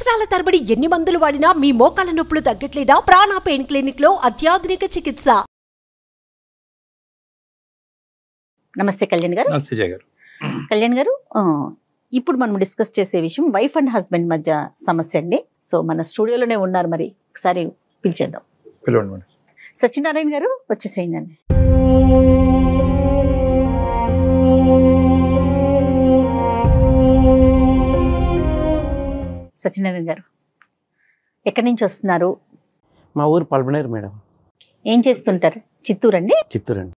సంవత్సరాల తరబడి ఎన్ని మందులు వాడినా మీ మోకాల నొప్పులు తగ్గట్లేదా? ప్రాణ పెయిన్ క్లినిక్ లో అత్యాధునిక చికిత్స. నమస్తే కళ్యాణ్ గారు. నమస్తే జయ గారు. కళ్యాణ్ గారు, ఇప్పుడు మనం డిస్కస్ చేసే విషయం వైఫ్ అండ్ హస్బెండ్ మధ్య సమస్య అండి. సో మన స్టూడియోలోనే ఉన్నారు, మరి ఒకసారి పిలిచేద్దాం. పిలవండి మేడం. సత్యనారాయణ గారు వచ్చేసేయండి. సత్యనారాయణ గారు ఎక్కడి నుంచి వస్తున్నారు? మా ఊరు పల్పనేరు మేడం. ఏం చేస్తుంటారు? చిత్తూరు అండి. చిత్తూరు అండి.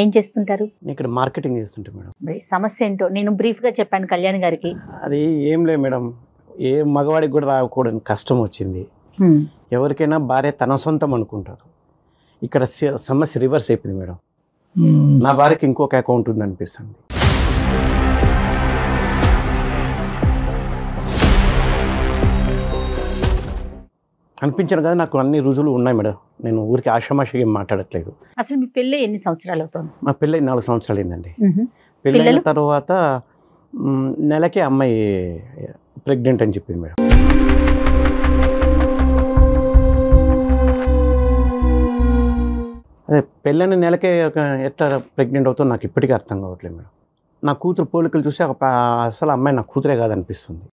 ఏం చేస్తుంటారు? ఇక్కడ మార్కెటింగ్ చేస్తుంటాం మేడం. మరి సమస్య ఏంటో నేను బ్రీఫ్గా చెప్పాను కళ్యాణ్ గారికి. అది ఏం లేదు మేడం, ఏ మగవాడికి కూడా రాకూడని కష్టం వచ్చింది. ఎవరికైనా భార్య తన సొంతం అనుకుంటారు. ఇక్కడ సమస్య రివర్స్ అయిపోయింది మేడం. నా భార్యకి ఇంకొక అకౌంట్ ఉంది అనిపిస్తుంది. అనిపించాను కదా, నాకు అన్ని రుజువులు ఉన్నాయి మేడం. నేను ఊరికి ఆషామాషిగా ఏం మాట్లాడట్లేదు. అసలు మీ పెళ్ళి ఎన్ని సంవత్సరాలు అవుతుంది? మా పెళ్ళి 4 సంవత్సరాలు అయిందండి. పెళ్ళైన తర్వాత నెలకే అమ్మాయి ప్రెగ్నెంట్ అని చెప్పింది మేడం. అదే పెళ్ళైన నెలకే ఎట్లా ప్రెగ్నెంట్ అవుతుందో నాకు ఇప్పటికీ అర్థం కావట్లేదు మేడం. నా కూతురు పోలికలు చూసి అసలు అమ్మాయి నా కూతురే కాదనిపిస్తుంది.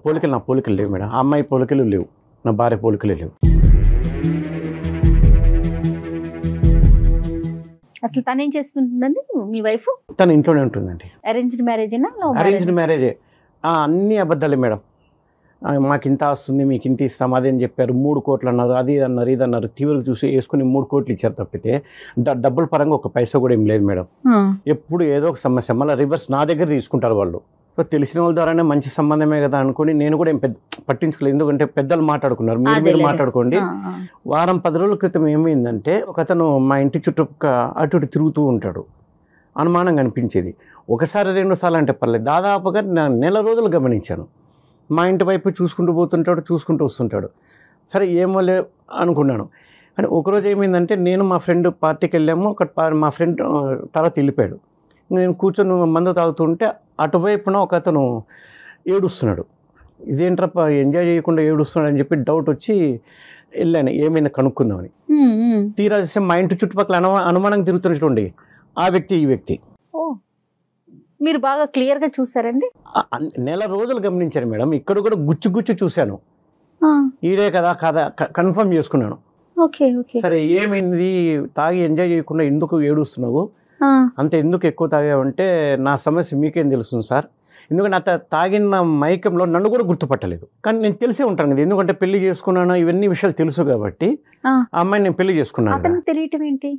పోలికలు నా పోలికలు లేవు మేడం. ఆ అమ్మాయి పోలికలు లేవు, నా భార్య పోలికలు లేవు. అసలు తను ఏం చేస్తుంటుందండి మీ వైఫ్? తను ఇంట్లోనే ఉంటుందండి. అరేంజ్డ్ మ్యారేజేనా? అరేంజ్డ్ మ్యారేజే. అన్నీ అబద్ధాలే మేడం. మాకు ఇంత వస్తుంది, మీకు ఇంత ఇస్తాం, అదేం చెప్పారు, 3 కోట్లు అన్నారు, అది అన్నారు, ఇది అన్నారు. తీవ్రంగా చూసి వేసుకుని 3 కోట్లు ఇచ్చారు తప్పితే డబ్బుల పరంగా ఒక పైసా కూడా ఏం లేదు మేడం. ఎప్పుడు ఏదో ఒక సమస్య, మళ్ళీ రివర్స్ నా దగ్గర తీసుకుంటారు వాళ్ళు. సో తెలిసిన వాళ్ళ ద్వారానే మంచి సంబంధమే కదా అనుకుని నేను కూడా ఏం పట్టించుకోలేదు. ఎందుకంటే పెద్దలు మాట్లాడుకున్నారు, మీరు మాట్లాడుకోండి. వారం 10 రోజుల క్రితం ఏమైందంటే, ఒకతను మా ఇంటి చుట్టూ అటు ఇటు తిరుగుతూ ఉంటాడు. అనుమానంగా అనిపించేది. ఒకసారి 2 సార్లు అంటే పర్లేదు, దాదాపుగా నెల రోజులు గమనించాను. మా ఇంటి వైపు చూసుకుంటూ పోతుంటాడు, చూసుకుంటూ వస్తుంటాడు. సరే ఏమో లే అనుకున్నాను. కానీ ఒకరోజు ఏమైందంటే, నేను మా ఫ్రెండ్ పార్టీకి వెళ్ళాము. మా ఫ్రెండ్ తర్వాత వెళ్ళిపోయాడు. నేను కూర్చొని మందు తాగుతుంటే అటువైపున ఒక అతను ఏడుస్తున్నాడు. ఇదేంట్రప్ప ఎంజాయ్ చేయకుండా ఏడుస్తున్నాడు అని చెప్పి డౌట్ వచ్చి వెళ్ళాను, ఏమైంది కనుక్కుందామని. తీరా చూస్తే మా ఇంటి చుట్టుపక్కల అనుమానంగా తిరుగుతున్నట్టుండి ఆ వ్యక్తి ఈ వ్యక్తి. మీరు బాగా క్లియర్గా చూసారండి? నెల రోజులు గమనించాను మేడం. ఇక్కడ కూడా గుచ్చు చూశాను. ఈడే కదా కన్ఫర్మ్ చేసుకున్నాను. సరే ఏమైంది, తాగి ఎంజాయ్ చేయకుండా ఎందుకు ఏడుస్తున్నావు, అంత ఎందుకు ఎక్కువ తాగావంటే, నా సమస్య మీకేం తెలుస్తుంది సార్, ఎందుకంటే అంత తాగిన మైకంలో నన్ను కూడా గుర్తుపట్టలేదు. కానీ నేను తెలిసే ఉంటాను కదా, ఎందుకంటే పెళ్లి చేసుకున్నాను, ఇవన్నీ విషయాలు తెలుసు కాబట్టి ఆ అమ్మాయిని నేను పెళ్లి చేసుకున్నాను. తెలియటం ఏంటి?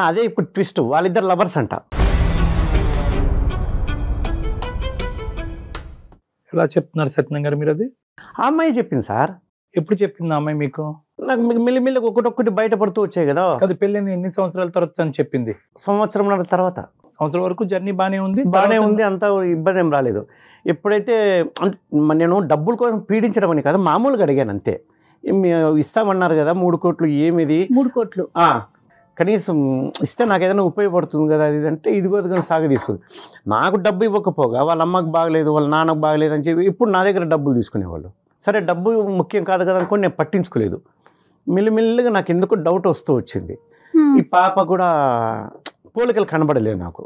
అదే ఇప్పుడు ట్విస్ట్, వాళ్ళిద్దరు లవర్స్ అంట. ఎలా చెప్తున్నారు సత్యనారాయణ గారు మీరు? అది ఆ అమ్మాయి చెప్పింది సార్. ఎప్పుడు చెప్పింది ఆ అమ్మాయి మీకు? నాకు మెల్లిమెల్లిగా ఒకటొక్కటి బయటపడుతూ వచ్చాయి కదా. అది పెళ్ళైన ఎన్ని సంవత్సరాల తర్వాత అని చెప్పింది? సంవత్సరం తర్వాత. సంవత్సరం వరకు జర్నీ బాగానే ఉంది, అంత ఇబ్బంది ఏం రాలేదు. ఎప్పుడైతే నేను డబ్బుల కోసం పీడించడం అని కదా, మామూలుగా అడిగాను అంతే. ఇస్తామన్నారు కదా 3 కోట్లు, ఏమిది 3 కోట్లు కనీసం ఇస్తే నాకు ఏదైనా ఉపయోగపడుతుంది కదా అది అంటే, ఇదిగో కానీ సాగదీస్తుంది. నాకు డబ్బు ఇవ్వకపోగా వాళ్ళ అమ్మకు బాగలేదు, వాళ్ళ నాన్నకు బాగలేదు అని చెప్పి ఇప్పుడు నా దగ్గర డబ్బులు తీసుకునేవాళ్ళు. సరే డబ్బు ముఖ్యం కాదు కదా అనుకోని నేను పట్టించుకోలేదు. మెల్లిమెల్లిగా నాకు ఎందుకు డౌట్ వస్తూ వచ్చింది. ఈ పాప కూడా పోలికలు కనబడలేదు నాకు.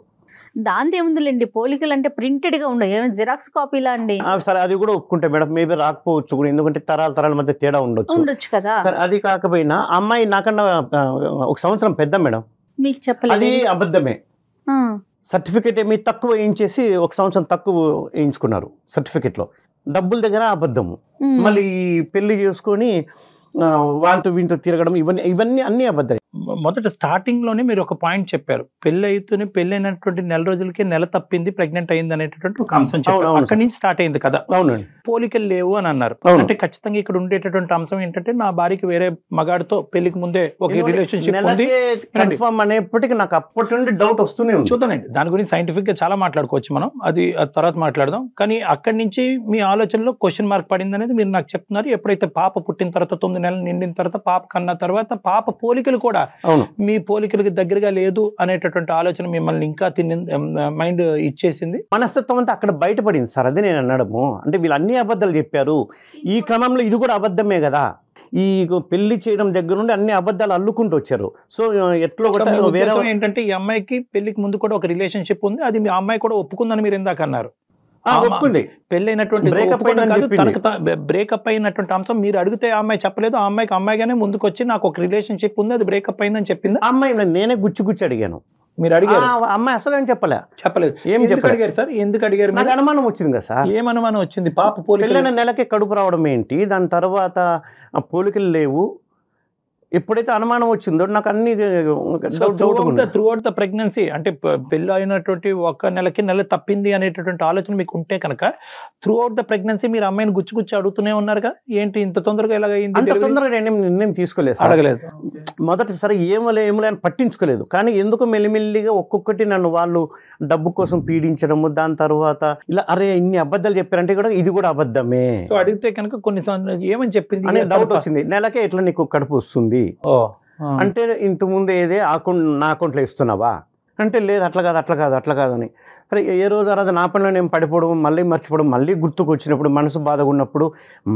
దాంతో ఏముందిలేండి, పోలికలు అంటే ప్రింటెడ్గా ఉండవు, ఏమైనా జిరాక్స్ కాపీలా అండి. సరే అది కూడా ఒప్పుకుంటే మేడం, మేబీ రాకపోవచ్చు కూడా, ఎందుకంటే తరాల మధ్య తేడా ఉండొచ్చు కదా. సరే అది కాకపోయినా అమ్మాయి నాకన్నా 1 సంవత్సరం పెద్ద మేడం. మీకు చెప్పలేదు? అది అబద్ధమే. సర్టిఫికేట్ ఏమి తక్కువ వేయించేసి 1 సంవత్సరం తక్కువ వేయించుకున్నారు సర్టిఫికేట్లో. డబ్బుల దగ్గర అబద్ధము. మళ్ళీ పెళ్లి చేసుకొని వాళ్ళతో వీటితో తిరగడం, ఇవన్నీ అన్ని అబద్ధాలు. మొదట స్టార్టింగ్ లోనే మీరు ఒక పాయింట్ చెప్పారు, పెళ్ళైనటువంటి నెల రోజులకే నెల తప్పింది, ప్రెగ్నెంట్ అయింది అనేటటువంటి ఒక అంశం చెప్పారు. అక్కడి నుంచి స్టార్ట్ అయింది కదా. అవునండి. పోలికలు లేవు అని అన్నారు. అంటే ఖచ్చితంగా ఇక్కడ ఉండేటటువంటి అంశం ఏంటంటే, నా భార్యకి వేరే మగాడితో పెళ్లికి ముందే ఒక రిలేషన్షిప్ ఉంది అనేప్పటికీ నాకు అప్పటి నుండి డౌట్ వస్తూనే ఉంది. చూద్దానండి, దాని గురించి సైంటిఫిక్ గా చాలా మాట్లాడుకోవచ్చు మనం, అది తర్వాత మాట్లాడదాం. కానీ అక్కడి నుంచి మీ ఆలోచనలో క్వశ్చన్ మార్క్ పడింది అనేది మీరు నాకు చెప్తున్నారు. ఎప్పుడైతే పాప పుట్టిన తర్వాత 9 నెలలు నిండిన తర్వాత, పాప కన్నా తర్వాత పాప పోలికలు కూడా అవును మీ పోలికలకి దగ్గరగా లేదు అనేటటువంటి ఆలోచన మిమ్మల్ని ఇంకా మైండ్ ఇచ్చేసింది. మనస్తత్వం అంతా అక్కడ బయటపడింది సార్. అది నేను అనడము. అంటే వీళ్ళు అన్ని అబద్ధాలు చెప్పారు, ఈ క్రమంలో ఇది కూడా అబద్ధమే కదా. ఈ పెళ్లి చేయడం దగ్గర నుండి అన్ని అబద్ధాలు అల్లుకుంటూ వచ్చారు. సో ఎట్లో మీ వేరే ఉద్దేశం ఏంటంటే ఈ అమ్మాయికి పెళ్లికి ముందు కూడా ఒక రిలేషన్షిప్ ఉంది, అది మీ అమ్మాయి కూడా ఒప్పుకుందని మీరు ఇందాక అన్నారు. ఒప్పుకుంది, పెళ్ళైనటువంటి బ్రేకప్ అయినటువంటి అంశం మీరు అడిగితే ఆ అమ్మాయి చెప్పలేదు, ఆ అమ్మాయిగానే ముందుకు వచ్చి నాకు ఒక రిలేషన్షిప్ ఉంది అది బ్రేకప్ అయిందని చెప్పింది. అమ్మాయి నేనే గుచ్చి అడిగాను, మీరు అడిగారు, అమ్మాయి అసలు ఏం చెప్పలేదు. ఏం అడిగారు సార్? ఎందుకు అడిగారు? నాకు అనుమానం వచ్చింది కదా సార్. ఏం అనుమానం వచ్చింది? పాప పెళ్ళైన నెలకే కడుపు రావడం ఏంటి, దాని తర్వాత పోలికలు లేవు. ఎప్పుడైతే అనుమానం వచ్చిందో నాకు అన్ని త్రూ అవుట్ ద ప్రెగ్నెన్సీ, అంటే పెళ్ళి అయినటువంటి ఒక నెల తప్పింది అనేటటువంటి ఆలోచన మీకు ఉంటే కనుక త్రూ అవుట్ ద ప్రెగ్నెన్సీ మీరు అమ్మాయిని గుచ్చి అడుగుతూనే ఉన్నారుగా, ఏంటి ఇంత తొందరగా ఎలాగైంది? అంత తొందరగా నేను నిర్ణయం తీసుకోలేదు, అడగలేదు. మొదటిసారి ఏమలే అని పట్టించుకోలేదు. కానీ ఎందుకు మెల్లిమెల్లిగా ఒక్కొక్కటి నన్ను వాళ్ళు డబ్బు కోసం పీడించడము, దాని తర్వాత ఇలా అరే ఇన్ని అబద్ధాలు చెప్పారంటే కూడా ఇది కూడా అబద్ధమే. సో అడిగితే కనుక కొన్ని ఏమని చెప్పింది అనే డౌట్ వచ్చింది. నెలకే ఎట్లా నీకు కడుపు వస్తుంది అంటే ఇంతకుముందు ఏదే నా అకౌంట్లో ఇస్తున్నావా అంటే లేదు, అట్లా కాదు అని. సరే ఏ రోజు ఆ రోజు నా పనిలో నేను పడిపోవడం, మళ్ళీ మర్చిపోవడం, మళ్ళీ గుర్తుకు వచ్చినప్పుడు మనసు బాధగా ఉన్నప్పుడు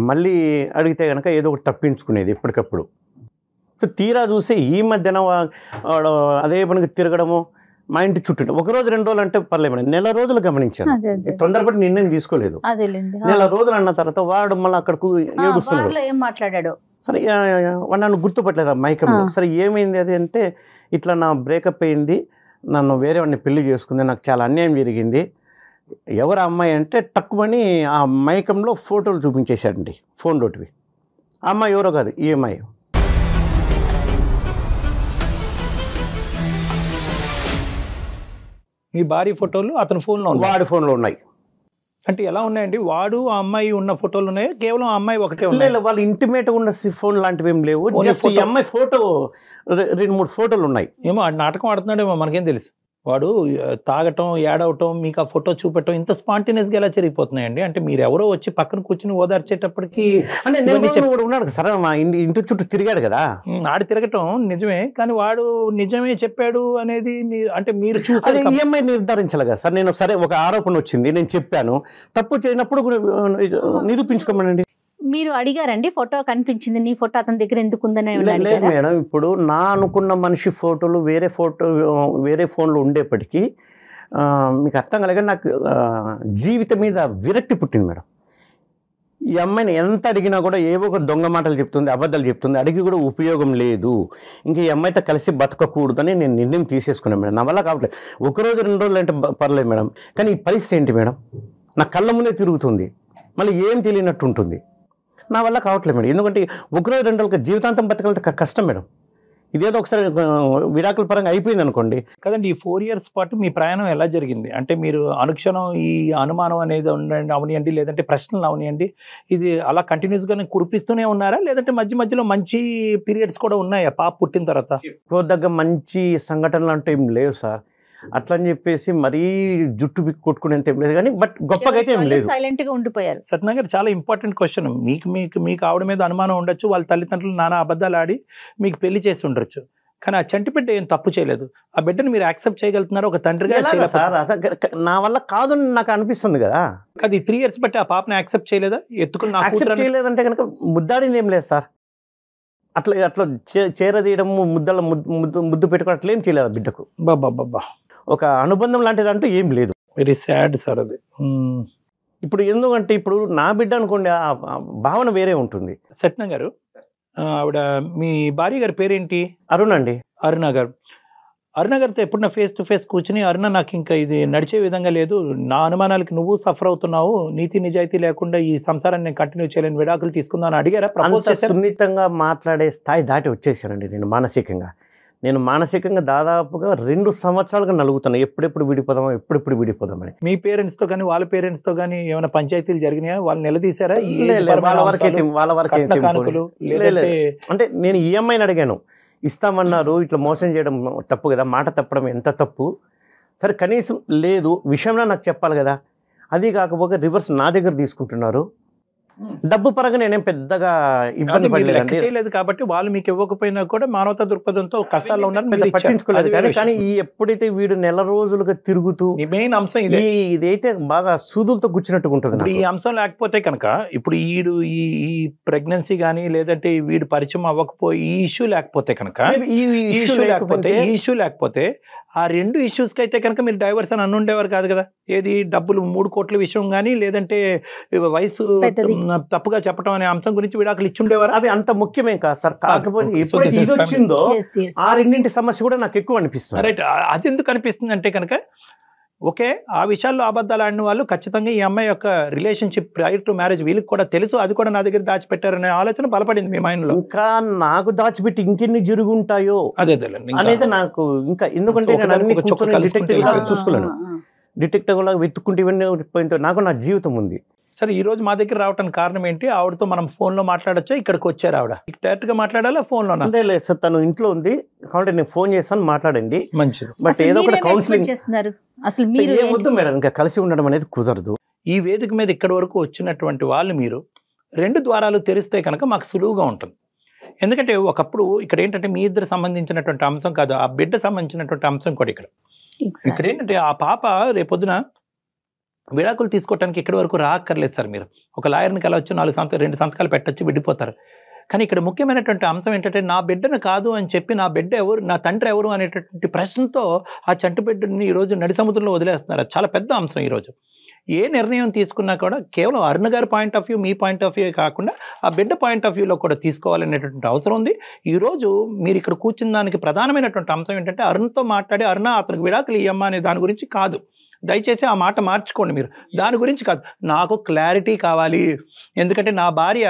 మళ్ళీ అడిగితే కనుక ఏదో ఒకటి తప్పించుకునేది ఎప్పటికప్పుడు. సో తీరా చూస్తే ఈ మధ్యన అదే పనికి తిరగడము, మా ఇంటి చుట్టూ ఒకరోజు 2 రోజులు అంటే పర్లేదు, నెల రోజులు గమనించాను. తొందరపడి నిర్ణయం తీసుకోలేదు. నెల రోజులు అన్న తర్వాత వాడు మళ్ళీ అక్కడకు ఏడుస్తున్నాడు. ఏం మాట్లాడాడు? సరే వాడు నన్ను గుర్తుపట్టలేదు ఆ మైకంలో. సరే ఏమైంది అది అంటే ఇట్లా నా బ్రేకప్ అయింది, నన్ను వేరే వాడిని పెళ్లి చేసుకుంది, నాకు చాలా అన్యాయం జరిగింది. ఎవరు అమ్మాయి అంటే టక్కుమని ఆ మైకంలో ఫోటోలు చూపించేశాడండి, ఫోన్ లోటివి. ఆ అమ్మాయి ఎవరో కాదు, ఈ అమ్మాయి. మీ భార్య ఫోటోలు అతని ఫోన్లో వాడి ఫోన్లో ఉన్నాయి. అంటే ఎలా ఉన్నాయండి? వాడు ఆ అమ్మాయి ఉన్న ఫోటోలు ఉన్నాయి, కేవలం ఆ అమ్మాయి ఒకటే ఉన్నాయి? వాళ్ళు ఇంటిమేట్ ఉన్న ఫోన్ లాంటివి ఏం లేవు, జస్ట్ ఈ అమ్మాయి ఫోటో 2-3 ఫోటోలు ఉన్నాయి. ఏమో నాటకం ఆడుతున్నాడేమో, మనకేం తెలుసు. వాడు తాగటం, ఏడవటం, మీకు ఆ ఫోటో చూపెట్టడం ఇంత స్పాంటేనియస్గా ఎలా జరిగిపోతున్నాయండి? అంటే మీరు ఎవరో వచ్చి పక్కన కూర్చుని ఓదార్చేటప్పటికి అంటే ఉన్నాడు సరే, మా ఇంటి చుట్టూ తిరిగాడు కదా. ఆడి తిరగటం నిజమే, కానీ వాడు నిజమే చెప్పాడు అనేది అంటే మీరు చూసి ఈఎంఐ నిర్ధారించాలి కదా సార్. నేను సరే ఒక ఆరోపణ వచ్చింది, నేను చెప్పాను, తప్పు చేయనప్పుడు నిరూపించుకోమనండి. మీరు అడిగారండి, ఫోటో కనిపించింది, నీ ఫోటో అతని దగ్గర ఎందుకు ఉందని? లేదు మేడం, ఇప్పుడు నా అనుకున్న మనిషి ఫోటోలు వేరే ఫోన్లో ఉండేప్పటికీ మీకు అర్థం కలగా నాకు జీవితం మీద విరక్తి పుట్టింది మేడం. ఈ అమ్మాయిని ఎంత అడిగినా కూడా ఏవో ఒక దొంగ మాటలు చెప్తుంది, అబద్ధాలు చెప్తుంది, అడిగి కూడా ఉపయోగం లేదు. ఇంకా ఈ అమ్మాయితో కలిసి బతకకూడదని నేను నిర్ణయం తీసేసుకున్నాను మేడం. నా వల్ల కావట్లేదు. 1 రోజు 2 రోజులు అంటే పర్లేదు మేడం, కానీ ఈ పరిస్థితి ఏంటి మేడం? నా కళ్ళ ముందే తిరుగుతుంది, మళ్ళీ ఏం తెలియనట్టు ఉంటుంది. నా వల్ల కావట్లేదు మేడం. ఎందుకంటే 1 రోజు 2 రోజులు జీవితాంతం బతకాలంటే కష్టం మేడం. ఇదేదో ఒకసారి విడాకుల పరంగా అయిపోయింది అనుకోండి కదండి. ఈ 4 years పాటు మీ ప్రయాణం ఎలా జరిగింది? అంటే మీరు అనుక్షణం ఈ అనుమానం అనేది అవనియండి, లేదంటే ప్రశ్నలు అవనియండి, ఇది అలా కంటిన్యూస్గా కురిపిస్తూనే ఉన్నారా, లేదంటే మధ్యలో మంచి పీరియడ్స్ కూడా ఉన్నాయా పాప పుట్టిన తర్వాత? దగ్గర మంచి సంఘటనలు అంటే ఏం లేవు సార్. అట్లా అని చెప్పేసి మరీ జుట్టు కొట్టుకునేంత ఏం లేదు, కానీ బట్ గొప్పగా అయితే ఏం లేదు. సైలెంట్ గా ఉండిపోయారు. సత్యనారాయణ గారు, చాలా ఇంపార్టెంట్ క్వశ్చన్. మీకు ఆవిడ మీద అనుమానం ఉండొచ్చు, వాళ్ళ తల్లిదండ్రులు నానా అబద్ధాలు ఆడి మీకు పెళ్లి చేసి ఉండొచ్చు, కానీ ఆ చంటి బిడ్డ ఏం తప్పు చేయలేదు. ఆ బిడ్డను మీరు యాక్సెప్ట్ చేయగలుగుతున్నారు ఒక తండ్రిగా? సార్ నా వల్ల కాదు నాకు అనిపిస్తుంది కదా. అది 3 years బట్టి ఆ పాపని యాక్సెప్ట్ చేయలేదా? ఎత్తుకుని యాక్సెప్ట్ చేయలేదంటే కనుక ముద్దాడింది ఏం లేదు సార్. అట్లా చేరదీయడం, ముద్దు పెట్టుకోవడం అట్లా ఏం చేయలేదు బిడ్డకు. బాబా, ఒక అనుబంధం లాంటిది అంటూ ఏం లేదు. వెరీ సాడ్ సార్ అది. ఇప్పుడు ఎందుకంటే ఇప్పుడు నా బిడ్డ అనుకోండి, ఆ భావన వేరే ఉంటుంది. సత్యనారాయణ గారు, ఆవిడ మీ భార్య గారి పేరేంటి? అరుణ్ అండి. అరుణ గారు. అరుణ గారితో ఎప్పుడన్నా ఫేస్ టు ఫేస్ కూర్చుని, అరుణ నాకు ఇంకా ఇది నడిచే విధంగా లేదు, నా అనుమానాలకి నువ్వు సఫర్ అవుతున్నావు, నీతి నిజాయితీ లేకుండా ఈ సంసారాన్ని నేను కంటిన్యూ చేయలేని, విడాకులు తీసుకుందాం అడిగారా? సున్నితంగా మాట్లాడే స్థాయి దాటి వచ్చేసానండి నేను మానసికంగా దాదాపుగా 2 సంవత్సరాలుగా నలుగుతాను, ఎప్పుడెప్పుడు విడిపోదామని. మీ పేరెంట్స్తో కానీ వాళ్ళ పేరెంట్స్తో కానీ ఏమైనా పంచాయతీలు జరిగినాయా? వాళ్ళు నిలదీశారా? వాళ్ళ వరకే అంటే నేను ఈఎంఐని అడిగాను, ఇస్తామన్నారు, ఇట్లా మోసం చేయడం తప్పు కదా, మాట తప్పడం ఎంత తప్పు. సరే కనీసం లేదు విషయంలో నాకు చెప్పాలి కదా. అది కాకపోతే రివర్స్ నా దగ్గర తీసుకుంటున్నారు. డబ్బు పరంగా నేనేం పెద్దగా ఇబ్బంది పడలేదండి, చేయలేదు కాబట్టి వాళ్ళు మీకు ఇవ్వకపోయినా కూడా మానవతా దృక్పథంతో కష్టాల్లో ఉన్నారు, పట్టించుకోలేదు. కానీ ఈ ఎప్పుడైతే వీడు నెల రోజులుగా తిరుగుతూ మెయిన్ అంశం ఇదైతే బాగా సూదులతో గుచ్చినట్టుగా ఉంటుంది. ఈ అంశం లేకపోతే కనుక ఇప్పుడు ఈ ప్రెగ్నెన్సీ కానీ లేదంటే వీడు పరిచయం అవ్వకపోయి ఈ ఇష్యూ లేకపోతే కనుక ఈ ఇష్యూ లేకపోతే ఆ 2 ఇష్యూస్కి అయితే కనుక మీరు డైవర్స్ అని అనుండేవారు కాదు కదా. ఏది డబ్బులు 3 కోట్ల విషయం కానీ లేదంటే వయసు తప్పుగా చెప్పడం అనే అంశం గురించి విడాకులు ఇచ్చుండేవారు. అవి అంత ముఖ్యమే కాదు సార్. కాకపోతే ఎప్పుడైతే ఇది వచ్చిందో ఆ 2 సమస్య కూడా నాకు ఎక్కువ అనిపిస్తుంది. రైట్, అది ఎందుకు అనిపిస్తుంది అంటే కనుక ఓకే ఆ విషయాల్లో అబద్ధాలు ఆడిన వాళ్ళు ఖచ్చితంగా ఈ అమ్మాయి యొక్క రిలేషన్షిప్ ప్రైర్ టు మ్యారేజ్ వీళ్ళకి కూడా తెలుసు, అది కూడా నా దగ్గర దాచిపెట్టారనే ఆలోచన బలపడింది మీ మైండ్ లో. ఇంకా నాకు దాచిపెట్టి ఇంకెన్ని జరుగుంటాయో అదే అనేది నాకు ఇంకా, ఎందుకంటే నేను అన్ని డిటెక్టివ్ లాగా చూసుకోలేను, డిటెక్టివ్ లాగా వెతుక్కుంటే ఇవన్నీ పోయిందో నాకు నా జీవితం ఉంది. సరే ఈ రోజు మా దగ్గర రావడానికి కారణం ఏంటి? ఆవిడతో మనం ఫోన్ లో మాట్లాడొచ్చా? ఇక్కడికి వచ్చారు ఆవిడ, డైరెక్ట్ గా మాట్లాడాలా ఫోన్ లో? అంతే లేదు సార్, తను ఇంట్లో ఉంది కాబట్టి నేను ఫోన్ చేస్తాను, మాట్లాడండి. మంచిది. బట్ ఏదో ఒక కౌన్సిలింగ్ చేస్తున్నారు. అసలు మీరు వద్దు మేడం, ఇంకా కలిసి ఉండడం అనేది కుదరదు. ఈ వేదిక మీద ఇక్కడి వరకు వచ్చినటువంటి వాళ్ళు మీరు 2 ద్వారాలు తెరిస్తే కనుక మాకు సులువుగా ఉంటుంది. ఎందుకంటే ఒకప్పుడు ఇక్కడ ఏంటంటే మీ ఇద్దరు సంబంధించినటువంటి అంశం కాదు, ఆ బిడ్డ సంబంధించినటువంటి అంశం కూడా ఇక్కడ ఏంటంటే ఆ పాప రేపొద్దున విడాకులు తీసుకోవడానికి ఇక్కడి వరకు రాక్కర్లేదు సార్. మీరు ఒక లాయర్ని కలవచ్చు, 2 సంతకాలు పెట్టచ్చు, విడిపోతారు. కానీ ఇక్కడ ముఖ్యమైనటువంటి అంశం ఏంటంటే నా బిడ్డను కాదు అని చెప్పి నా బిడ్డ ఎవరు, నా తండ్రి ఎవరు అనేటటువంటి ప్రశ్నతో ఆ చంటి బిడ్డని ఈరోజు నడి సముద్రంలో వదిలేస్తున్నారు. చాలా పెద్ద అంశం. ఈరోజు ఏ నిర్ణయం తీసుకున్నా కూడా కేవలం అరుణ గారి point of view, me point of view కాకుండా ఆ బిడ్డ పాయింట్ ఆఫ్ వ్యూలో కూడా తీసుకోవాలనేటువంటి అవసరం ఉంది. ఈరోజు మీరు ఇక్కడ కూర్చున్న దానికి ప్రధానమైనటువంటి అంశం ఏంటంటే అరుణ్తో మాట్లాడి అరుణ అతనికి విడాకులు ఇయ్యమ్మా అనే దాని గురించి కాదు. దయచేసి ఆ మాట మార్చుకోండి. మీరు దాని గురించి కాదు, నాకు క్లారిటీ కావాలి. ఎందుకంటే నా భార్య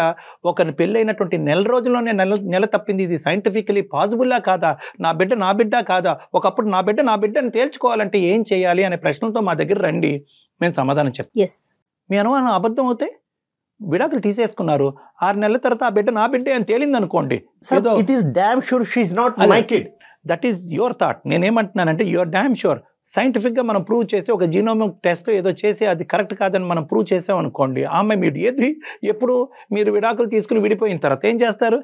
ఒక పెళ్ళైనటువంటి నెల రోజుల్లోనే నెల తప్పింది. ఇది సైంటిఫికలీ పాసిబుల్లా కాదా? నా బిడ్డ కాదా? ఒకప్పుడు నా బిడ్డని తేల్చుకోవాలంటే ఏం చేయాలి అనే ప్రశ్నలతో మా దగ్గర రండి, మేము సమాధానం చెప్తాం. మీ అనుమానం అబద్ధం అవుతే విడాకులు తీసేసుకున్నారు, 6 నెలల తర్వాత ఆ బిడ్డ నా బిడ్డే అని తేలింది అనుకోండి, దట్ ఈస్ యువర్ థాట్. నేనేమంటున్నానంటే యువర్ డామ్ షూర్. సైంటిఫిక్గా మనం ప్రూవ్ చేసి ఒక జీనోమిక్ టెస్ట్ ఏదో చేసి అది కరెక్ట్ కాదని మనం ప్రూవ్ చేసామనుకోండి, ఆమె మీరు ఎప్పుడు మీరు విడాకులు తీసుకుని విడిపోయిన తర్వాత ఏం చేస్తారు?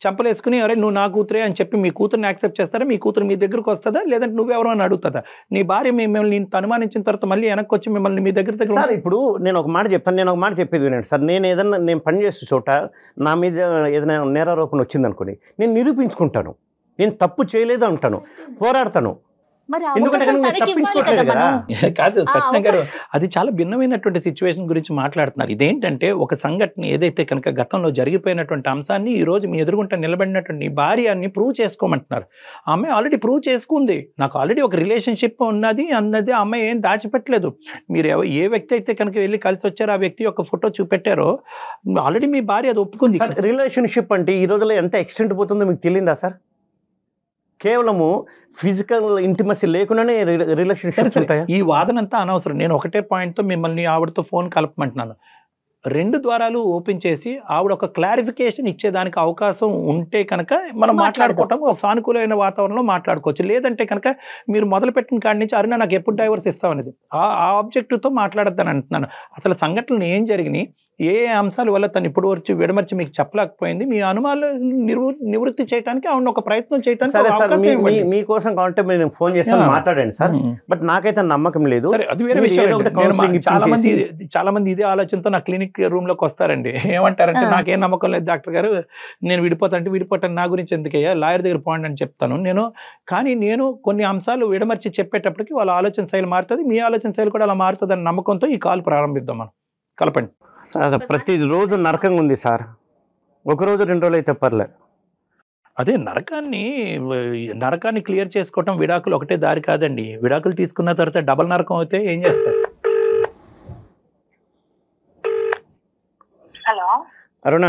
చంపలేసుకుని అరే నువ్వు నా కూతురే అని చెప్పి మీ కూతురుని యాక్సెప్ట్ చేస్తారా? మీ కూతురు మీ దగ్గరకు వస్తుందా? లేదంటే నువ్వెవరో అని అడుగుతుందా? నీ భార్య మిమ్మల్ని అనుమానించిన తర్వాత మళ్ళీ వెనక్కి వచ్చి మిమ్మల్ని మీ దగ్గర సార్ ఇప్పుడు నేను ఒక మాట చెప్తాను, నేను ఒక మాట చెప్పేది వినండి సార్. నేను పనిచేసే చోట నా మీద ఏదైనా నేరారోపణ వచ్చింది అనుకోండి, నేను నిరూపించుకుంటాను, నేను తప్పు చేయలేదు అంటాను, పోరాడతాను. కాదు సత్యం గారు, అది చాలా భిన్నమైనటువంటి సిచ్యువేషన్ గురించి మాట్లాడుతున్నారు. ఇదేంటంటే ఒక సంఘటన ఏదైతే కనుక గతంలో జరిగిపోయినటువంటి అంశాన్ని ఈ రోజు మీ ఎదురుగుంట నిలబడినటువంటి భార్యని ప్రూవ్ చేసుకోమంటున్నారు. ఆ అమ్మాయి ఆల్రెడీ ప్రూవ్ చేసుకుంది, నాకు ఆల్రెడీ ఒక రిలేషన్షిప్ ఉన్నది అన్నది. ఆ అమ్మాయి ఏం దాచిపెట్టలేదు. మీరు ఏ వ్యక్తి అయితే కనుక వెళ్ళి కలిసి వచ్చారో ఆ వ్యక్తి యొక్క ఫోటో చూపెట్టారో ఆల్రెడీ మీ భార్య అది ఒప్పుకుంది. రిలేషన్షిప్ అంటే ఈ రోజులో ఎంత ఎక్స్టెంట్ పోతుందో మీకు తెలియదా సార్? కేవలము ఫిజికల్ ఇంటిమసీ లేకుండానే రిలేషన్షిప్స్ ఉంటాయి. ఈ వాదనంతా అనవసరం. నేను ఒకటే పాయింట్తో మిమ్మల్ని ఆవిడతో ఫోన్ కలపమంటున్నాను. 2 ద్వారాలు ఓపెన్ చేసి ఆవిడ ఒక క్లారిఫికేషన్ ఇచ్చేదానికి అవకాశం ఉంటే కనుక మనం మాట్లాడుకోవటం ఒక సానుకూలమైన వాతావరణంలో మాట్లాడుకోవచ్చు. లేదంటే కనుక మీరు మొదలుపెట్టిన కాడి నుంచి అరుణ నాకు ఎప్పుడు డైవర్స్ ఇస్తామనేది ఆ ఆబ్జెక్టివ్తో మాట్లాడద్దని అంటున్నాను. అసలు సంఘటనలు ఏం జరిగినాయి, ఏ అంశాల వల్ల తను ఇప్పుడు వచ్చి విడమర్చి మీకు చెప్పలేకపోయింది, మీ అనుమానాలు నివృత్తి చేయడానికి ఆవిడ ఒక ప్రయత్నం చేయడానికి మీకోసం కావాలంటే నేను ఫోన్ చేస్తాను, మాట్లాడండి సార్. బట్ నాకైతే నమ్మకం లేదు. అది వేరే విషయం. చాలా మంది ఇదే ఆలోచనతో నా క్లినిక్ రూమ్ లోకి వస్తారండి. ఏమంటారంటే నాకేం నమ్మకం లేదు డాక్టర్ గారు, నేను విడిపోతాను, నా గురించి ఎందుకయ్యా, లాయర్ దగ్గర పోండి అని చెప్తాను కానీ నేను కొన్ని అంశాలు విడమర్చి చెప్పేటప్పటికి వాళ్ళ ఆలోచన శైలి మారుతుంది, మీ ఆలోచన శైలి కూడా అలా మారుతుంది అన్న నమ్మకంతో ఈ కాల్ ప్రారంభిద్దాం. మనం కలపండి సార్. ప్రతిరోజు నరకంగా ఉంది సార్, ఒకరోజు 2 రోజులు అయితే పర్లే. అదే నరకాన్ని క్లియర్ చేసుకోవటం విడాకులు ఒకటే దారి కాదండి. విడాకులు తీసుకున్న తర్వాత డబల్ నరకం అయితే ఏం చేస్తారు? హలో అరుణ,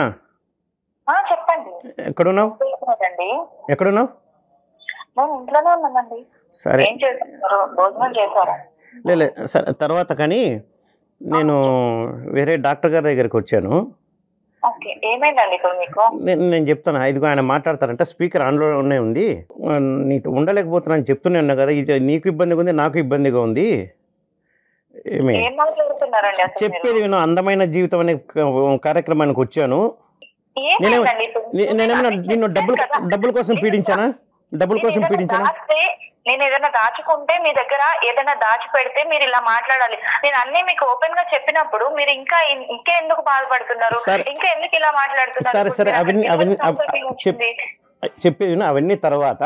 చెప్పండి. ఎక్కడున్నావు? ఎక్కడున్నావు? నేను ఇంట్లోనే ఉన్నానండి. సరే, ఏం చేస్తున్నారు? భోజనం చేశారా? లేదు సరే, తర్వాత కానీ నేను వేరే డాక్టర్ గారి దగ్గరికి వచ్చాను. ఏమైందండి ఇప్పుడు మీకు? నేను చెప్తాను, ఇదిగో ఆయన మాట్లాడతారంట, స్పీకర్ ఆన్లోనే ఉంది, నీతో ఉండలేకపోతున్నాను చెప్తూనే ఉన్నా కదా, ఇది నీకు ఇబ్బందిగా ఉంది, నాకు ఇబ్బందిగా ఉంది, ఏమి ఏం మాట్లాడుతున్నారండి అసలు చెప్పేది విను, అందమైన జీవితం అనే కార్యక్రమానికి వచ్చాను. ఏమైందండి ఇప్పుడు? నేనేమైనా నిన్ను డబ్బుల కోసం పీడించానా? డబ్బుల కోసం పీడించానా? నేను ఏదైనా దాచుకుంటే మీ దగ్గర ఏదైనా దాచి పెడితే మీరు ఇలా మాట్లాడాలి. నేను అన్ని మీకు ఓపెన్ గా చెప్పినప్పుడు మీరు ఇంకా ఎందుకు బాధపడుతున్నారు, ఇంకా ఎందుకు ఇలా మాట్లాడుతున్నారు? సరే అవన్నీ చెప్పేది అవన్నీ తర్వాత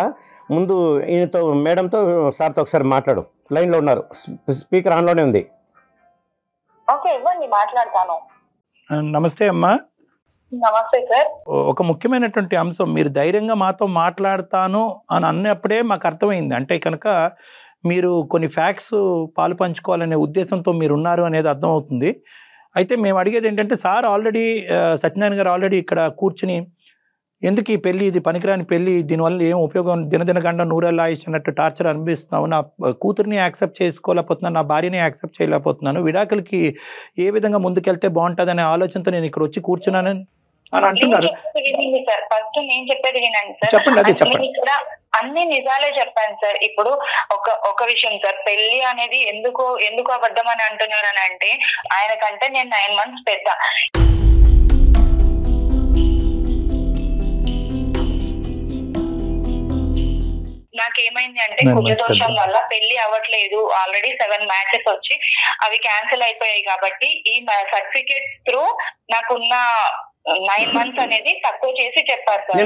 ముందు ఈయనతో మేడంతో సార్తో ఒకసారి మాట్లాడు. లైన్లో ఉన్నారు, స్పీకర్ ఆన్లోనే ఉంది. ఓకే, ఇవ్వండి, మాట్లాడతాను. నమస్తే అమ్మా. నమస్తే సార్. ఒక ముఖ్యమైనటువంటి అంశం, మీరు ధైర్యంగా మాతో మాట్లాడతాను అని అన్నప్పుడే మాకు అర్థమైంది. అంటే కనుక మీరు కొన్ని ఫ్యాక్ట్స్ పాలు పంచుకోవాలనే ఉద్దేశంతో మీరు ఉన్నారు అనేది అర్థమవుతుంది. అయితే మేము అడిగేది ఏంటంటే, సార్ ఆల్రెడీ సత్యనారాయణ గారు ఆల్రెడీ ఇక్కడ కూర్చుని ఎందుకు ఈ పెళ్ళి, ఇది పనికిరాని పెళ్ళి, దీనివల్ల ఏం ఉపయోగం, దినదినగండ నూరేళ్ళ ఆయుష్ అన్నట్టు టార్చర్ అనిపిస్తున్నావు, నా కూతురిని యాక్సెప్ట్ చేసుకోలేకపోతున్నాను, నా భార్యని యాక్సెప్ట్ చేయలేకపోతున్నాను, విడాకులకి ఏ విధంగా ముందుకెళ్తే బాగుంటుంది అనే ఆలోచనతో నేను ఇక్కడ వచ్చి కూర్చున్నాను అని అంటున్నారు. సార్ ఫస్ట్ నేను చెప్పేది వినండి సార్. చెప్పండి, అదే చెప్పండి. ఇక్కడ అన్ని నిజాలే చెప్పాను సార్. ఇప్పుడు ఒక విషయం సార్, పెళ్లి అనేది ఎందుకు అబద్ధం అని అంటున్నారని అంటే, ఆయన కంటే నేను 9 months పెద్ద. నాకేమైంది అంటే కుజదోషం వల్ల పెళ్లి అవ్వట్లేదు. ఆల్రెడీ 7 matches వచ్చి అవి క్యాన్సిల్ అయిపోయాయి. కాబట్టి ఈ సర్టిఫికేట్ త్రూ నాకున్న 9 months అనేది తక్కువ చేసి చెప్పారు సార్.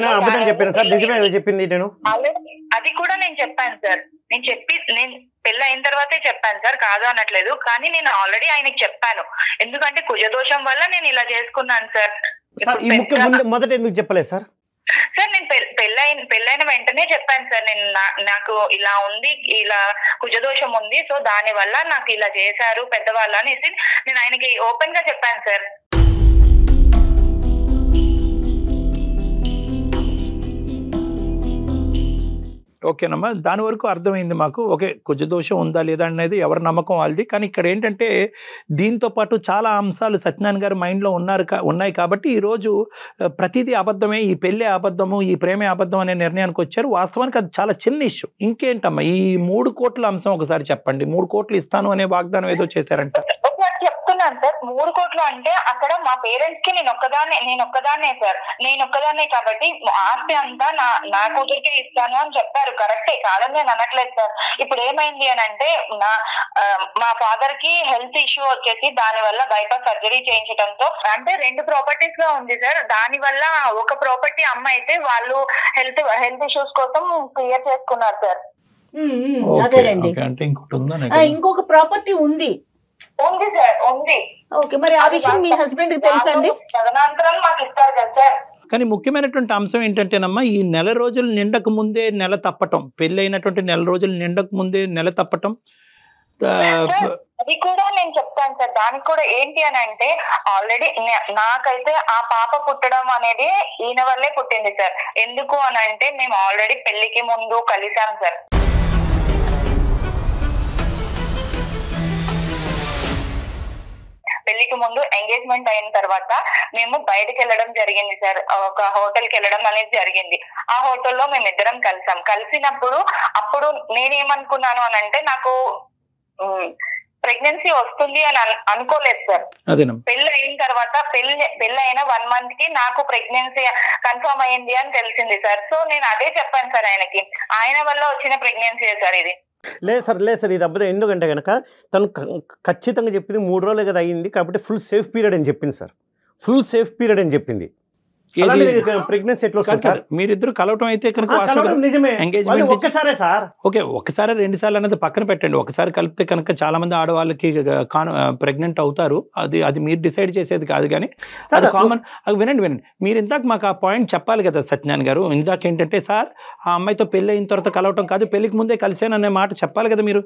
అది కూడా నేను చెప్పాను సార్. నేను పెళ్లి అయిన తర్వాతే చెప్పాను సార్, కాదు అనట్లేదు. కానీ నేను ఆల్రెడీ ఆయనకి చెప్పాను, ఎందుకంటే కుజదోషం వల్ల నేను ఇలా చేసుకున్నాను సార్. మొదట ఎందుకు చెప్పలేదు సార్? సార్ నేను పెళ్ళైన వెంటనే చెప్పాను సార్, నేను నాకు ఇలా ఉంది, ఇలా కుజదోషం ఉంది, సో దాని వల్ల నాకు ఇలా చేశారు పెద్దవాళ్ళు అనేసి నేను ఆయనకి ఓపెన్ గా చెప్పాను సార్. ఓకేనమ్మా, దాని వరకు అర్థమైంది మాకు. ఓకే, కుజదోషం ఉందా లేదా అనేది ఎవరి నమ్మకం వాళ్ళది. కానీ ఇక్కడ ఏంటంటే, దీంతో పాటు చాలా అంశాలు సత్యనారాయణ గారి మైండ్లో ఉన్నాయి కాబట్టి ఈరోజు ప్రతిదీ అబద్ధమే, ఈ పెళ్ళే అబద్ధము, ఈ ప్రేమే అబద్ధం అనే నిర్ణయానికి వచ్చారు. వాస్తవానికి అది చాలా చిన్న ఇష్యూ. ఇంకేంటమ్మా ఈ 3 కోట్ల అంశం ఒకసారి చెప్పండి. 3 కోట్లు ఇస్తాను అనే వాగ్దానం ఏదో చేశారంట. చెప్తున్నాను సార్, 3 కోట్లు అంటే అక్కడ మా పేరెంట్స్ కి నేను ఒక్కదాన్నే సార్. నేను ఒక్కదాన్నే కాబట్టి ఆస్తి అంతా నా కూతురికే ఇస్తాను అని చెప్పారు. కరెక్టే, కాదని నేను అనట్లేదు సార్. ఇప్పుడు ఏమైంది అని అంటే, మా ఫాదర్ కి హెల్త్ ఇష్యూ వచ్చేసి దాని వల్ల బైపాస్ సర్జరీ చేయించడంతో, అంటే 2 ప్రాపర్టీస్ గా ఉంది సార్. దాని వల్ల ఒక ప్రాపర్టీ అమ్మ అయితే వాళ్ళు హెల్త్ ఇష్యూస్ కోసం క్లియర్ చేసుకున్నారు సార్. అదేనండి, ఇంకొక ప్రాపర్టీ ఉంది సార్, ఉంది. ఓకే, మరి ఆ విషయం మీ హస్బెండ్ కి తెలుసండి? తదనంతరం మాకు ఇస్తారు కదా సార్. కానీ ముఖ్యమైనటువంటి అంశం ఏంటంటేనమ్మా, ఈ 9 రోజులు నిండక ముందే నెల తప్పటం, పెళ్లి అయినటువంటి 9 రోజులు నిండక ముందే నెల తప్పటం, అది కూడా నేను చెప్తాను సార్. దానికి కూడా ఏంటి అని అంటే, ఆల్రెడీ నాకైతే ఆ పాప పుట్టడం అనేది ఈయన వల్లే పుట్టింది సార్. ఎందుకు అని అంటే, మేము ఆల్రెడీ పెళ్లికి ముందు కలిసాం సార్. పెళ్లికి ముందు ఎంగేజ్మెంట్ అయిన తర్వాత మేము బయటకు వెళ్ళడం జరిగింది సార్. ఒక హోటల్ కి వెళ్ళడం అనేది జరిగింది. ఆ హోటల్లో మేమిద్దరం కలిసాం. కలిసినప్పుడు అప్పుడు నేనేమనుకున్నాను అని అంటే, నాకు ప్రెగ్నెన్సీ వస్తుంది అని అనుకోలేదు సార్. పెళ్లి అయిన తర్వాత పెళ్లి అయిన 1 month కి నాకు ప్రెగ్నెన్సీ కన్ఫర్మ్ అయ్యింది అని తెలిసింది సార్. సో నేను అదే చెప్పాను సార్ ఆయనకి, ఆయన వల్ల వచ్చిన ప్రెగ్నెన్సీ సార్ ఇది. లేదు సార్, ఇది అబ్బుదే. ఎందుకంటే కనుక తను ఖచ్చితంగా చెప్పింది 3 రోజులే కదా అయ్యింది కాబట్టి ఫుల్ సేఫ్ పీరియడ్ అని చెప్పింది సార్. ఫుల్ సేఫ్ పీరియడ్ అని చెప్పింది. ప్రెగ్నెన్సీ ఎట్లా వస్తుంది సార్? మీరిద్దరు కలవటం అయితే ఒక్కసారే సార్. ఓకే, ఒకసారి 2 సార్లు అనేది పక్కన పెట్టండి. ఒకసారి కలిపితే కనుక చాలా మంది ఆడవాళ్ళకి ప్రెగ్నెంట్ అవుతారు. అది మీరు డిసైడ్ చేసేది కాదు. కానీ అది కామన్. అది వినండి, మీరు ఇందాక మాకు ఆ పాయింట్ చెప్పాలి కదా సత్యనారాయణ గారు. ఇందాక ఏంటంటే, సార్ ఆ అమ్మాయితో పెళ్లి అయిన తర్వాత కలవటం కాదు, పెళ్లికి ముందే కలిసాను అనే మాట చెప్పాలి కదా మీరు.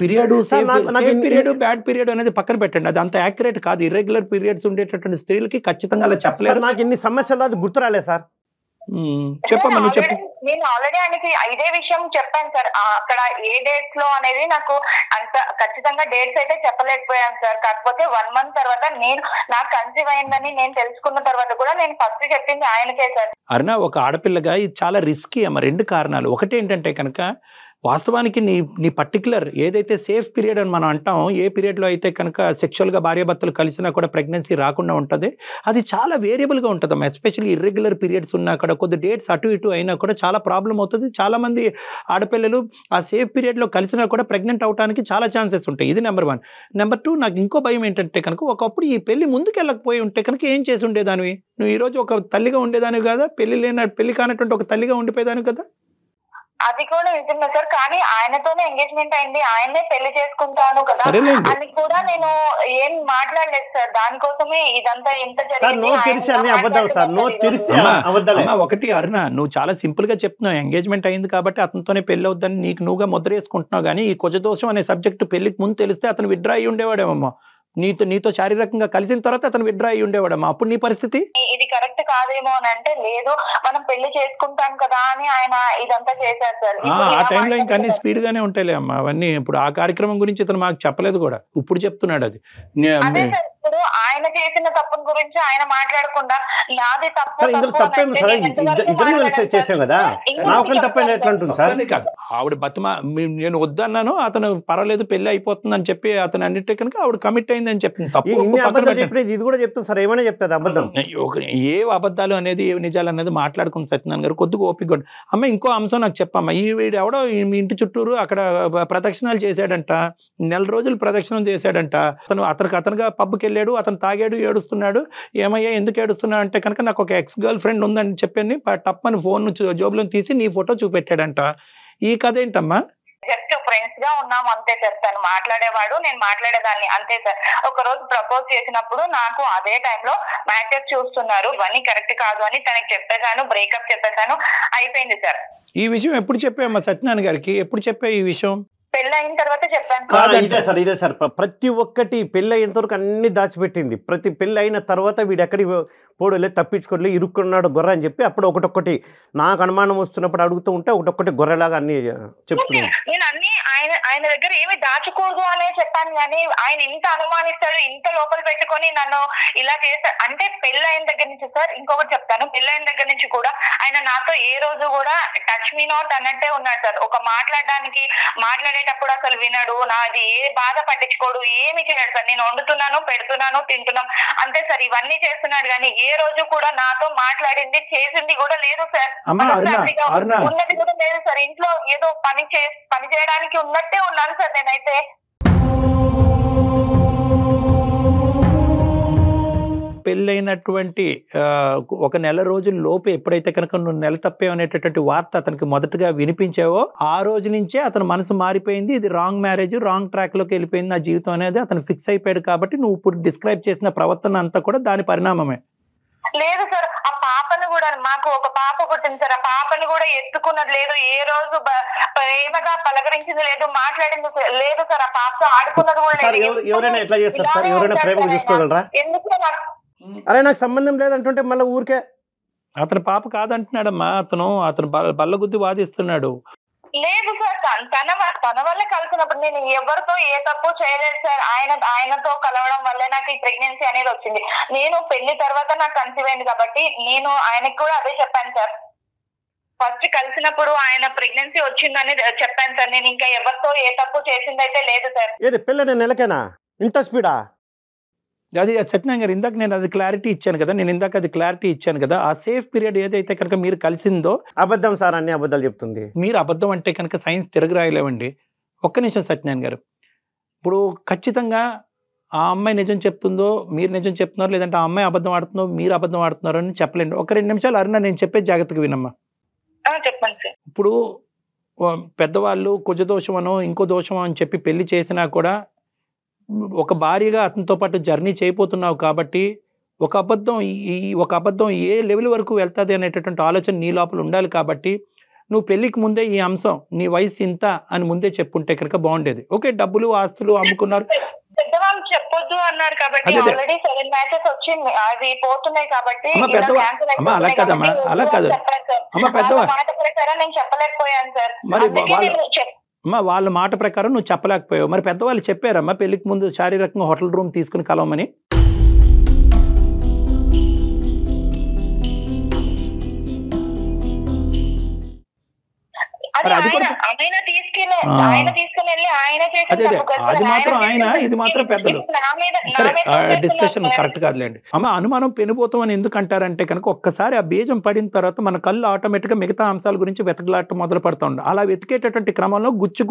పీరియడ్ బ్యాడ్ పీరియడ్ అనేది పక్కన పెట్టండి, అది అంత యాక్యురేట్ కాదు. ఇర్రెగ్యులర్ పీరియడ్స్ ఉండేటటువంటి స్త్రీలకి ఖచ్చితంగా అలా చెప్పలేదు. నాకు ఇన్ని సమస్యలు అది గుర్తు రాలేదు సార్. చెప్పమ్మా, నువ్వు చెప్పు. నేను ఆల్రెడీ ఆయనకి ఇదే విషయం చెప్పాను సార్. అక్కడ ఏ డేట్స్ లో అనేది నాకు అంత ఖచ్చితంగా డేట్స్ అయితే చెప్పలేకపోయాను సార్. కాకపోతే 1 month తర్వాత నాకు కన్సీవ్ అయిందని నేను తెలుసుకున్న తర్వాత కూడా నేను ఫస్ట్ చెప్పింది ఆయనకే సార్. అరుణ, ఒక ఆడపిల్లగా ఇది చాలా రిస్కీ అమ్మ. 2 కారణాలు. ఒకటి ఏంటంటే కనుక, వాస్తవానికి నీ పర్టికులర్ ఏదైతే సేఫ్ పీరియడ్ అని మనం అంటాం, ఏ పీరియడ్లో అయితే కనుక సెక్షువల్గా భార్యాభర్తలు కలిసినా కూడా ప్రెగ్నెన్సీ రాకుండా ఉంటుంది, అది చాలా వేరియబుల్గా ఉంటుందమ్మా. ఎస్పెషల్లీ ఇర్రెగ్యులర్ పీరియడ్స్ ఉన్నా కూడా, కొద్ది డేట్స్ అటు ఇటు అయినా కూడా చాలా ప్రాబ్లం అవుతుంది. చాలామంది ఆడపిల్లలు ఆ సేఫ్ పీరియడ్లో కలిసినా కూడా ప్రెగ్నెంట్ అవడానికి చాలా ఛాన్సెస్ ఉంటాయి. ఇది నెంబర్ 1. నెంబర్ 2, నాకు ఇంకో భయం ఏంటంటే కనుక, ఒకప్పుడు ఈ పెళ్లి ముందుకు వెళ్ళకపోయి ఉంటే కనుక ఏం చేసి ఉండేదానివి? నువ్వు ఈరోజు ఒక తల్లిగా ఉండేదానివి కదా, పెళ్లి కానటువంటి ఒక తల్లిగా ఉండిపోయేదానివి కదా. అది కూడా నిజమే సార్, కానీ ఆయనతోనే ఎంగేజ్మెంట్ అయింది, ఆయనే పెళ్లి చేసుకుంటాను కదా అని కూడా నేను ఏం మాట్లాడలేదు సార్. దానికోసమే ఇదంతా ఇంత ఒకటి అరుణ, నువ్వు చాలా సింపుల్ గా చెప్తున్నావు, ఎంగేజ్మెంట్ అయింది కాబట్టి అతనితోనే పెళ్లి అవుద్దని నీకు నువ్వుగా ముద్ర వేసుకుంటున్నావు. కానీ ఈ కుజదోషం అనే సబ్జెక్టు పెళ్లికి ముందు తెలిస్తే అతను విత్డ్రా అయ్యి ఉండేవాడేమో. నీతో శారీరకంగా కలిసిన తర్వాత అతను విత్డ్రా అయ్యి ఉండేవాడమ్మా. అప్పుడు నీ పరిస్థితి ఇది కరెక్ట్ కాదేమో అని అంటే, లేదు మనం పెళ్లి చేసుకుంటాం కదా అని ఆయన ఇదంతా చేశారు సార్. ఆ టైంలో ఇంకా అన్ని స్పీడ్ గానే ఉంటాయిలే అమ్మా అవన్నీ. ఇప్పుడు ఆ కార్యక్రమం గురించి ఇతను మాకు చెప్పలేదు కూడా, ఇప్పుడు చెప్తున్నాడు. అది ఇప్పుడు ఆయన చేసిన తప్పుని గురించి ఆయన మాట్లాడకుండా నాది తప్పు కాదు. ఆవిడ బతుమా నేను వద్దన్నాను, అతను పర్వాలేదు పెళ్లి అయిపోతుంది అని చెప్పి అతను అన్నిటి కనుక ఆవిడ కమిట్ అయింది అని చెప్పింది. ఇది కూడా చెప్తాను సార్, ఏమైనా చెప్తాది అబద్ధం. ఏ అబద్ధాలు అనేది ఏ నిజాలు అనేది మాట్లాడుకుని సత్యనారాయణ గారు కొద్దిగా ఓపిక. అమ్మ ఇంకో అంశం నాకు చెప్పమ్మా, వీడు ఎవడో మీ ఇంటి చుట్టూరు అక్కడ ప్రదక్షిణాలు చేశాడంట, 4 రోజులు ప్రదక్షిణం చేశాడంట. అతనుగా పబ్కి వెళ్ళాడు, అతను తాగాడు, ఏడుస్తున్నాడు. ఏమయ్యా ఎందుకు ఏడుస్తున్నాడు అంటే కనుక నాకు ఒక ఎక్స్ గర్ల్ ఫ్రెండ్ ఉందని చెప్పని టప్పని ఫోన్ జోబులో తీసి నీ ఫోటో చూపెట్టాడంట. ఈ కథ ఏంటమ్మా? జస్ట్ ఫ్రెండ్స్ గా ఉన్నాము అంతే సార్. తను మాట్లాడేవాడు, నేను మాట్లాడేదాన్ని అంతే సార్. ఒక రోజు ప్రపోజ్ చేసినప్పుడు నాకు అదే టైంలో మ్యాచెస్ చూస్తున్నారు, ఇవన్నీ కరెక్ట్ కాదు అని తనకి చెప్పేశాను, బ్రేకప్ చెప్పేశాను, అయిపోయింది సార్. ఈ విషయం ఎప్పుడు చెప్పామ్మా సత్యనారాయణ గారికి? ఎప్పుడు చెప్పా ఈ విషయం? పెళ్లి అయిన తర్వాత చెప్పాను. ఇదే సార్ ప్రతి ఒక్కటి పెళ్లి అయినంత వరకు అన్ని దాచిపెట్టింది. ప్రతి పెళ్లి అయిన తర్వాత వీడు ఎక్కడికి పోడలే, తప్పించుకోలే, ఇరుక్కున్నాడు గొర్రె అని చెప్పి అప్పుడు ఒకటొక్కటి నాకు అనుమానం వస్తున్నప్పుడు అడుగుతూ ఉంటే ఒకటొక్కటి గొర్రెలాగా అన్ని చెప్తున్నాను. నేను అన్ని ఆయన దగ్గర ఏమి దాచకూడదు అనే చెప్పాను, కానీ ఆయన ఇంత అనుమానిస్తాడు, ఇంత లోపల పెట్టుకొని నన్ను ఇలా చేస్తాడు అంటే. పెళ్లి అయిన దగ్గర నుంచి సార్ ఇంకొకటి చెప్తాను, పెళ్లి అయిన దగ్గర నుంచి కూడా ఆయన నాతో ఏ రోజు కూడా టచ్ మీ నాట్ అన్నట్టే ఉన్నాడు సార్. ఒక మాట్లాడేటప్పుడు అసలు వినడు, నాది ఏ బాధ పట్టించుకోడు, ఏమి చేయడు సార్. నేను వండుతున్నాను, పెడుతున్నాను, తింటున్నాం అంతే సార్. ఇవన్నీ చేస్తున్నాడు కానీ ఏ రోజు కూడా నాతో మాట్లాడింది చేసింది కూడా లేదు సార్. ఉన్నది కూడా లేదు సార్. ఇంట్లో ఏదో పని చేయడానికి ఉన్నట్టే ఉన్నాను సార్ నేనైతే. పెళ్ళైనటువంటి 1 నెల రోజుల లోపు ఎప్పుడైతే కనుక నువ్వు నెల తప్పేవనేటటువంటి వార్త అతనికి మొదటగా వినిపించావో ఆ రోజు నుంచే అతని మనసు మారిపోయింది. ఇది రాంగ్ మ్యారేజ్, రాంగ్ ట్రాక్ లోకి వెళ్ళిపోయింది నా జీవితం అనేది అతను ఫిక్స్ అయిపోయాడు. కాబట్టి నువ్వు ఇప్పుడు డిస్క్రైబ్ చేసిన ప్రవర్తన అంతా కూడా దాని పరిణామమే. లేదు సార్, ఆ పాపను కూడా, మాకు ఒక పాప పుట్టింది సార్, ఆ పాపని కూడా ఎత్తుకున్నది లేదు, ఏ రోజు ప్రేమగా పలకరించింది లేదు, మాట్లాడింది లేదు సార్. ఆ పాపతో ఆడుకున్నది కూడా. ఎవరైనా ఎట్లా చేస్తారు సార్? ఎవరైనా ప్రేమగా చూసుకోగలరా? ఎందుకు అరే నాకు సంబంధం లేదంటుంటే మళ్ళీ ఊరికే అతని పాప కాదంటున్నాడమ్మా. అతను బల్లగుద్ది వాదిస్తున్నాడు. లేదు సార్, తన వల్ల కలిసినప్పుడు నేను ఎవరితో ఏ తప్పు చేయలేదు సార్. ఆయనతో కలవడం వల్లే నాకు ఈ ప్రెగ్నెన్సీ అనేది వచ్చింది. నేను పెళ్లి తర్వాత నాకు కన్సీవ్ అయింది కాబట్టి నేను ఆయనకు కూడా అదే చెప్పాను సార్. ఫస్ట్ కలిసినప్పుడు ఆయన ప్రెగ్నెన్సీ వచ్చిందని చెప్పాను సార్. నేను ఇంకా ఎవరితో ఏ తప్పు చేసిందైతే లేదు సార్. ఏది పెళ్ళి నెలకేనా ఇంత స్పీడా? అది సత్యనారాయణ గారు ఇందాక నేను అది క్లారిటీ ఇచ్చాను కదా. ఆ సేఫ్ పీరియడ్ ఏదైతే కనుక మీరు కలిసిందో అబద్ధం సార్, అన్ని అబద్ధాలు చెప్తుంది. మీరు అబద్ధం అంటే కనుక సైన్స్ తిరగరాయలేవండి. ఒక్క నిమిషం సత్యనారాయణ గారు, ఇప్పుడు ఖచ్చితంగా ఆ అమ్మాయి నిజం చెప్తుందో మీరు నిజం చెప్తున్నారు, లేదంటే ఆ అమ్మాయి అబద్ధం ఆడుతుందో మీరు అబద్ధం ఆడుతున్నారో అని చెప్పలేండి. ఒక 2 నిమిషాలు అరుణ నేను చెప్పే జాగ్రత్తగా వినమ్మా. చెప్పండి సార్. ఇప్పుడు పెద్దవాళ్ళు కుజదోషం అనో ఇంకో దోషం అని చెప్పి పెళ్లి చేసినా కూడా ఒక భార్యగా అతనితో పాటు జర్నీ చేయబోతున్నావు కాబట్టి ఒక అబద్ధం ఏ లెవెల్ వరకు వెళ్తుంది అనేటటువంటి ఆలోచన నీ లోపల ఉండాలి. కాబట్టి నువ్వు పెళ్లికి ముందే ఈ అంశం నీ వయసు ఇంత అని ముందే చెప్పుంటే కనుక బాగుండేది. ఓకే, డబ్బులు ఆస్తులు అమ్ముకున్నారు, పెద్దవాళ్ళు చెప్పొద్దు అన్నారు కాబట్టి ఆల్రెడీ 7 మ్యాచెస్ వచ్చింది, అవి పోతున్నాయి కాబట్టి అలా కాదమ్మా, అలా కాదు అమ్మ, పెద్దవాళ్ళు మాట ప్రకారం నేను చెప్పలేకపోయాను సార్. అమ్మా వాళ్ళ మాట ప్రకారం నువ్వు చెప్పలేకపోయావు. మరి పెద్దవాళ్ళు చెప్పారమ్మా పెళ్లికి ముందు శారీరకంగా హోటల్ రూమ్ తీసుకుని కలవమని? మరి అది కూడా ఆయన తీసుకుని వెళ్ళి ఆయన చేసిన అదే తప్పు కదా సార్. అది మాత్రం ఆయన ఆయన చేసిన ఇది మాత్రం పెద్దలు. ఇప్పుడు నా మీద సరే తోసేస్తున్నారు డిస్కషన్ సార్. కరెక్ట్ కాదులేండి అమ్మ. అనుమానం పెనుభూతం అని ఎందుకు అంటారంటే కనుక ఒక్కసారి ఆ బీజం పడిన తర్వాత మన కళ్ళు ఆటోమేటిక్గా మిగతా అంశాల గురించి వెతకలాట మొదలు పడుతూ ఉండే. అలా వెతికేటటువంటి క్రమంలో గుచ్చి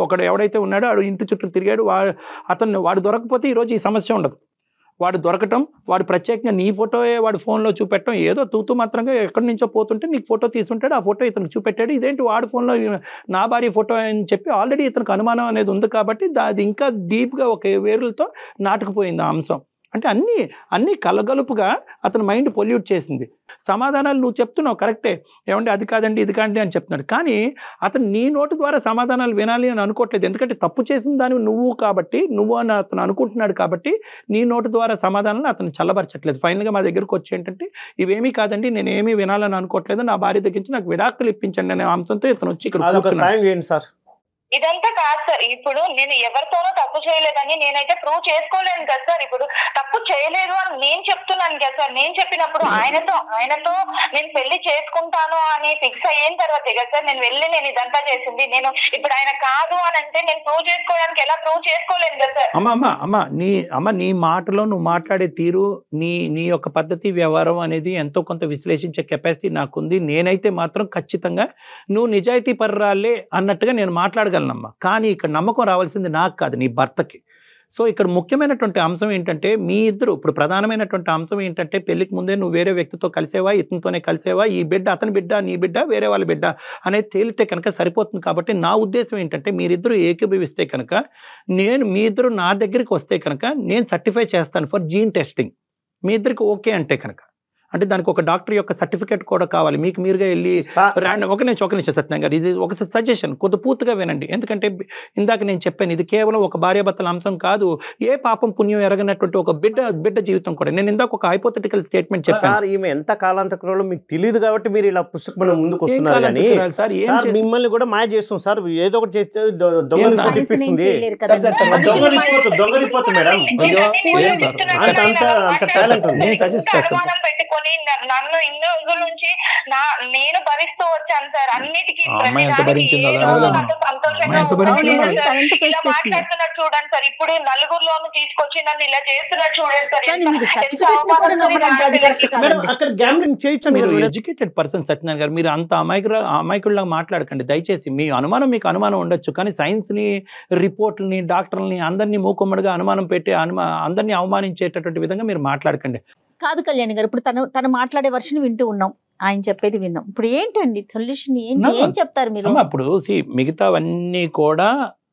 ఒకడు ఎవడైతే ఉన్నాడో వాడు ఇంటి చుట్టూ తిరిగాడు, వాడు దొరకపోతే ఈరోజు ఈ సమస్య ఉండదు. వాడు దొరకటం, వాడు ప్రత్యేకంగా నీ ఫోటోయే వాడు ఫోన్లో చూపెట్టడం, ఏదో తూతూ మాత్రంగా ఎక్కడి నుంచో పోతుంటే నీకు ఫోటో తీసుంటాడు, ఆ ఫోటో ఇతనికి చూపెట్టాడు, ఇదేంటి వాడు ఫోన్లో నా భార్య ఫోటో అని చెప్పి ఆల్రెడీ ఇతనికి అనుమానం అనేది ఉంది కాబట్టి అది ఇంకా డీప్గా ఒక వేరులతో నాటుకుపోయింది ఆ అంశం. అంటే అన్నీ కలగలుపుగా అతని మైండ్ పొల్యూట్ చేసింది. సమాధానాలు నువ్వు చెప్తున్నావు కరెక్టే, ఏమంటే అది కాదండి ఇది కాదండి అని చెప్తున్నాడు, కానీ అతను నీ నోటి ద్వారా సమాధానాలు వినాలి అని అనుకోవట్లేదు. ఎందుకంటే తప్పు చేసిన దాన్ని నువ్వు కాబట్టి, నువ్వు అని అతను అనుకుంటున్నాడు కాబట్టి నీ నోటి ద్వారా సమాధానాలు అతను చల్లబరచట్లేదు. ఫైనల్గా మా దగ్గరకు వచ్చి ఏంటంటే ఇవేమీ కాదండి, నేను ఏమీ వినాలని అనుకోవట్లేదు, నా భార్య దగ్గర నుంచి నాకు విడాకులు ఇప్పించండి అనే అంశంతో ఇతను వచ్చి ఇక్కడ ఇదంతా కాదు సార్. ఇప్పుడు నేను ఎవరితోనూ తప్పు చేయలేదని నేనైతే ప్రూవ్ చేసుకోలేను కదా సార్. ఇప్పుడు తప్పు చేయలేదు అని నేను చెప్తున్నాను కదా సార్. నేను చెప్పినప్పుడు ఆయనతో నేను పెళ్లి చేసుకుంటాను అని ఫిక్స్ అయిన తర్వాత కదా సార్ నేను ఇదంతా చేసింది. నేను ఇప్పుడు ఆయన కాదు అని అంటే నేను ప్రూవ్ చేసుకోవడానికి ఎలా ప్రూవ్ చేసుకోలేను కదా సార్. అమ్మ నీ మాటలో నువ్వు మాట్లాడే తీరు, నీ యొక్క పద్ధతి వ్యవహారం అనేది ఎంతో కొంత విశ్లేషించే కెపాసిటీ నాకుంది. నేనైతే మాత్రం ఖచ్చితంగా నువ్వు నిజాయితీ పర్రాలే అన్నట్టుగా నేను మాట్లాడగలను. కానీ ఇక్కడ నమ్మకం రావాల్సింది నాకు కాదు, నీ భర్తకి. సో ఇక్కడ ముఖ్యమైనటువంటి అంశం ఏంటంటే మీ ఇద్దరు ఇప్పుడు ప్రధానమైనటువంటి అంశం ఏంటంటే పెళ్లికి ముందే నువ్వు వేరే వ్యక్తితో కలిసేవా, ఇతనితోనే కలిసేవా, ఈ బిడ్డ అతని బిడ్డ నీ బిడ్డ వేరే వాళ్ళ బిడ్డ అనేది తేలితే కనుక సరిపోతుంది. కాబట్టి నా ఉద్దేశం ఏంటంటే మీరిద్దరూ ఏకీభవిస్తే కనుక మీ ఇద్దరు నా దగ్గరికి వస్తే కనుక నేను సర్టిఫై చేస్తాను ఫర్ జీన్ టెస్టింగ్. మీ ఇద్దరికి ఓకే అంటే కనుక, అంటే దానికి ఒక డాక్టర్ యొక్క సర్టిఫికేట్ కూడా కావాలి. మీకు మీరుగా వెళ్ళి ఒక నిమిషం సత్యనారాయణ గారు, ఇది ఒక సజెషన్ కొద్ది పూర్తిగా వినండి. ఎందుకంటే ఇందాక నేను చెప్పాను ఇది కేవలం ఒక భార్యాభర్తల అంశం కాదు, ఏ పాపం పుణ్యం ఎరగనటువంటి ఒక బిడ్డ జీవితం కూడా. నేను ఇందాక ఒక హైపోథెటికల్ స్టేట్మెంట్ చెప్పాను. ఈమె ఎంత కాలాంతరంలో మీకు తెలియదు కాబట్టి మీరు ఇలా పుస్తకం ముందుకు వస్తున్నారు, కానీ మిమ్మల్ని కూడా మాయ చేస్తుంది సార్. ఏదో ఒకటి చేస్తే దొంగ రిపోర్ట్ మేడం, అంత టాలెంట్ ఉంది. నేను సజెస్ట్ చేస్తాను. నన్ను ఇన్ని రోజుల నుంచి నేను భరిస్తూ వచ్చాను సార్ అన్నిటికీ. మాట్లాడుతున్నట్టు చూడండి సార్, ఇప్పుడు నలుగురిలోనూ తీసుకొచ్చి నన్ను ఇలా చేస్తున్నట్టు చూడండి సార్. మీరు ఎడ్యుకేటెడ్ పర్సన్ సత్యనారాయణ గారు, మీరు అంత అమాయకుల్లా మాట్లాడకండి దయచేసి. మీ అనుమానం మీకు అనుమానం ఉండొచ్చు, కానీ సైన్స్ని, రిపోర్ట్లని, డాక్టర్లని అందరినీ మూకుమ్మడిగా అనుమానం పెట్టి అందరినీ అవమానించేటటువంటి విధంగా మీరు మాట్లాడకండి. కాదు కళ్యాణి గారు, ఇప్పుడు తను మాట్లాడే వర్షన్ వింటూ ఉన్నాం, ఆయన చెప్పేది విన్నాం. ఇప్పుడు ఏంటండి సొల్యూషన్, ఏం చెప్తారు మీరు? ఇప్పుడు మిగతా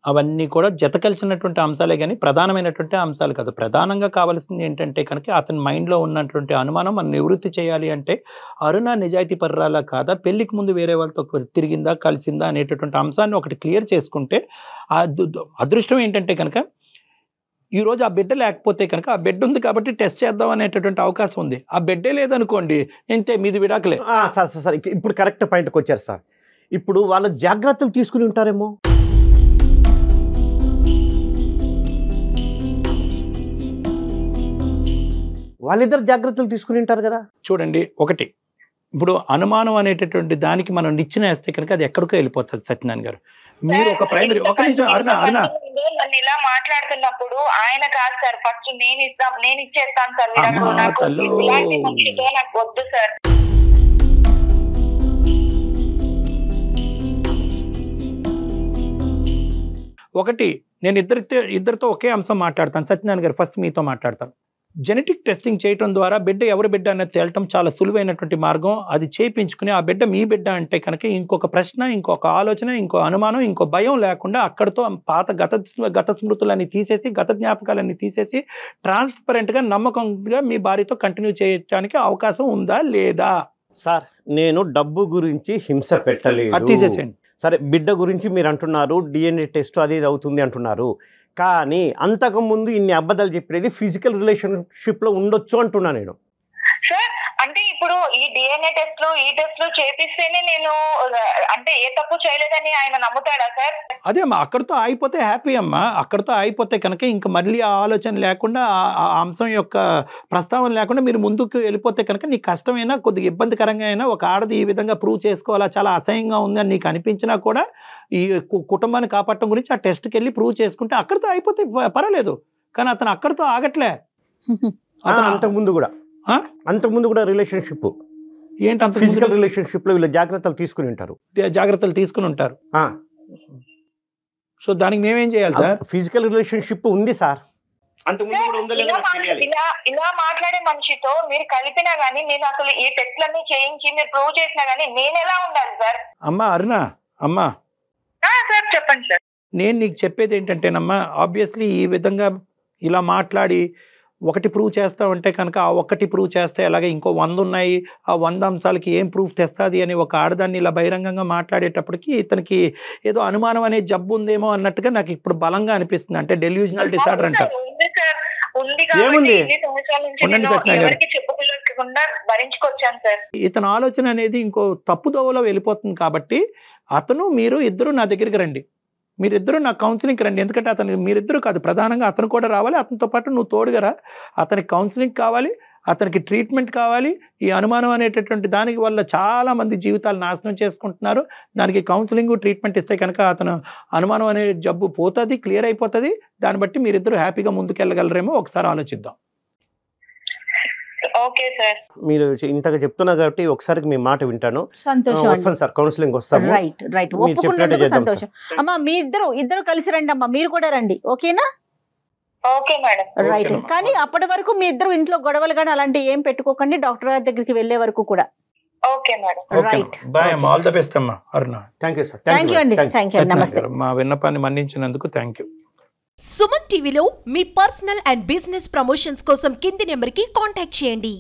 అవన్నీ కూడా జత కలిసినటువంటి అంశాలే కానీ ప్రధానమైనటువంటి అంశాలు కాదు. ప్రధానంగా కావాల్సింది ఏంటంటే కనుక అతని మైండ్లో ఉన్నటువంటి అనుమానం మనం నివృత్తి చేయాలి అంటే అరుణ నిజాయితీ పర్రాలా కాదా, పెళ్లికి ముందు వేరే వాళ్ళతో తిరిగిందా, కలిసిందా అనేటటువంటి అంశాన్ని ఒకటి క్లియర్ చేసుకుంటే అదృష్టం ఏంటంటే కనుక ఈరోజు ఆ బిడ్డ లేకపోతే కనుక ఆ బిడ్డ ఉంది కాబట్టి టెస్ట్ చేద్దాం అనేటటువంటి అవకాశం ఉంది. ఆ బిడ్డే లేదనుకోండి ఇంతే, మీది విడాకులే. సార్ ఇప్పుడు కరెక్ట్ పాయింట్కి వచ్చారు సార్. ఇప్పుడు వాళ్ళు జాగ్రత్తలు తీసుకుని ఉంటారేమో. వాళ్ళిద్దరు జాగ్రత్తలు తీసుకుని ఉంటారు కదా. చూడండి, ఒకటి ఇప్పుడు అనుమానం అనేటటువంటి దానికి మనం నిచ్చెన వేస్తే కనుక అది ఎక్కడికో వెళ్ళిపోతుంది. సత్యనారాయణ గారు, మీరు ఒక ప్రైమరీ ఒక నిమిషం అరుణ నన్ను ఇలా మాట్లాడుతున్నప్పుడు ఆయన కాదు సార్ ఫస్ట్ నేను ఇచ్చేస్తాను సార్, నాకు వద్దు సార్. ఒకటి నేను ఇద్దరితో ఒకే అంశం మాట్లాడతాను. సత్యనారాయణ గారు ఫస్ట్ మీతో మాట్లాడతాను. జెనెటిక్ టెస్టింగ్ చేయడం ద్వారా బిడ్డ ఎవరి బిడ్డ అనేది తేలటం చాలా సులువైనటువంటి మార్గం. అది చేయించుకుని ఆ బిడ్డ మీ బిడ్డ అంటే కనుక ఇంకొక ప్రశ్న, ఇంకొక ఆలోచన, ఇంకో అనుమానం, ఇంకో భయం లేకుండా అక్కడితో పాత గత స్మృతులన్నీ తీసేసి, గత జ్ఞాపకాలన్నీ తీసేసి ట్రాన్స్పరెంట్గా నమ్మకంగా మీ భార్యతో కంటిన్యూ చేయడానికి అవకాశం ఉందా లేదా? సార్ నేను డబ్బు గురించి హింస పెట్టలేదు, అది తీసేసేయండి. సరే బిడ్డ గురించి మీరు అంటున్నారు, DNA టెస్ట్ అది ఇది అవుతుంది అంటున్నారు, కానీ అంతకుముందు ఇన్ని అబద్ధాలు చెప్పేది ఫిజికల్ రిలేషన్షిప్లో ఉండొచ్చు అంటున్నా నేను. సార్ అంటే ఇప్పుడు ఈ DNA టెస్ట్లు ఈ టెస్ట్లు చేపిస్తేనే నేను అంటే ఏ తప్పు చేయలేదని ఆయన నమ్ముతాడా సార్? అదే అమ్మా, అక్కడితో ఆగిపోతే హ్యాపీ అమ్మా. అక్కడితో ఆగిపోతే కనుక ఇంకా మళ్ళీ ఆ ఆలోచన లేకుండా ఆ అంశం యొక్క ప్రస్తావన లేకుండా మీరు ముందుకు వెళ్ళిపోతే కనుక నీకు కష్టమైనా కొద్దిగా ఇబ్బందికరంగా అయినా ఒక ఆడది ఈ విధంగా ప్రూవ్ చేసుకోవాలా, చాలా అసహ్యంగా ఉందని నీకు అనిపించినా కూడా ఈ కుటుంబాన్ని కాపాడటం గురించి ఆ టెస్ట్కి వెళ్ళి ప్రూవ్ చేసుకుంటే అక్కడితో అయిపోతే పర్వాలేదు. కానీ అతను అక్కడితో ఆగట్లే. అంతకుముందు కూడా రిలేషన్షిప్ ఏంటి ఫిజికల్ రిలేషన్షిప్ లో వీళ్ళు జాగ్రత్తలు తీసుకుని ఉంటారు. సో దానికి మేమేం చేయాలి సార్? ఫిజికల్ రిలేషన్షిప్ ఉంది సార్, అంతకుముందు కూడా ఉందో లేదో నాకు తెలియాలి. ఇలా మాట్లాడే మనిషితో మీరు కలిపినా గానీ, నేను అసలు ఈ టెస్ట్లన్నీ చేయించి మీరు ప్రూవ్ చేసినా గానీ నేను ఎలా ఉండాలి సార్? అమ్మా అరుణ, అమ్మా సార్ చెప్పండి సార్. నేను నీకు చెప్పేది ఏంటంటేనమ్మా, ఆబ్వియస్లీ ఈ విధంగా ఇలా మాట్లాడి ఒకటి ప్రూవ్ చేస్తామంటే కనుక ఆ ఒక్కటి ప్రూవ్ చేస్తే అలాగే ఇంకో 100 ఉన్నాయి, ఆ 100 అంశాలకి ఏం ప్రూఫ్ తెస్తుంది అని ఒక ఆడదాన్ని ఇలా బహిరంగంగా మాట్లాడేటప్పటికి ఇతనికి ఏదో అనుమానం అనే జబ్బు ఉందేమో అన్నట్టుగా నాకు ఇప్పుడు బలంగా అనిపిస్తుంది. అంటే డెల్యూజనల్ డిసార్డర్ అంటారు. ఏముంది? ఇతని ఆలోచన అనేది ఇంకో తప్పుదోవలో వెళ్ళిపోతుంది. కాబట్టి అతను మీరు ఇద్దరు నా దగ్గరికి రండి, మీరిద్దరూ నా కౌన్సిలింగ్కి రండి. ఎందుకంటే అతను మీరిద్దరూ కాదు, ప్రధానంగా అతను కూడా రావాలి. అతనితో పాటు నువ్వు తోడుగా రా. అతనికి కౌన్సిలింగ్ కావాలి, అతనికి ట్రీట్మెంట్ కావాలి. ఈ అనుమానం అనేటటువంటి దానికి వల్ల చాలామంది జీవితాలు నాశనం చేసుకుంటున్నారు. దానికి కౌన్సిలింగ్ ట్రీట్మెంట్ ఇస్తే కనుక అతను అనుమానం అనే జబ్బు పోతుంది, క్లియర్ అయిపోతుంది. దాన్ని బట్టి మీరిద్దరూ హ్యాపీగా ముందుకెళ్ళగలరేమో ఒకసారి ఆలోచిద్దాం. Okay sir. మీరు ఇంతగా చెప్తున్నారు కాబట్టి ఒకసారి మీ మాట వింటాను. సంతోషం. వస్తాను సార్, కౌన్సిలింగ్ వస్తాము. రైట్ ఒప్పుకున్నందుకు సంతోషం. అమ్మా మీ ఇద్దరు కలిసి రండి అమ్మా, మీరు కూడా రండి. ఓకేనా? Okay madam. రైట్. కానీ అప్పటి వరకు మీ ఇద్దరు ఇంట్లో గొడవలు కానీ అలాంటి ఏం పెట్టుకోకండి, డాక్టర్ గారి దగ్గరికి వెళ్లే వరకు కూడా. Okay madam. రైట్. బాయ్ అమ్మా, ఆల్ ద బెస్ట్ అమ్మా. Aruna, thank you sir. Thank you అండి. Thank you. నమస్తే. మా విన్నపాన్ని మన్నించినందుకు థ్యాంక్ యూ. సుమన్ టీవీలో మీ పర్సనల్ అండ్ బిజినెస్ ప్రమోషన్స్ కోసం కింది నెంబర్కి కాంటాక్ట్ చేయండి.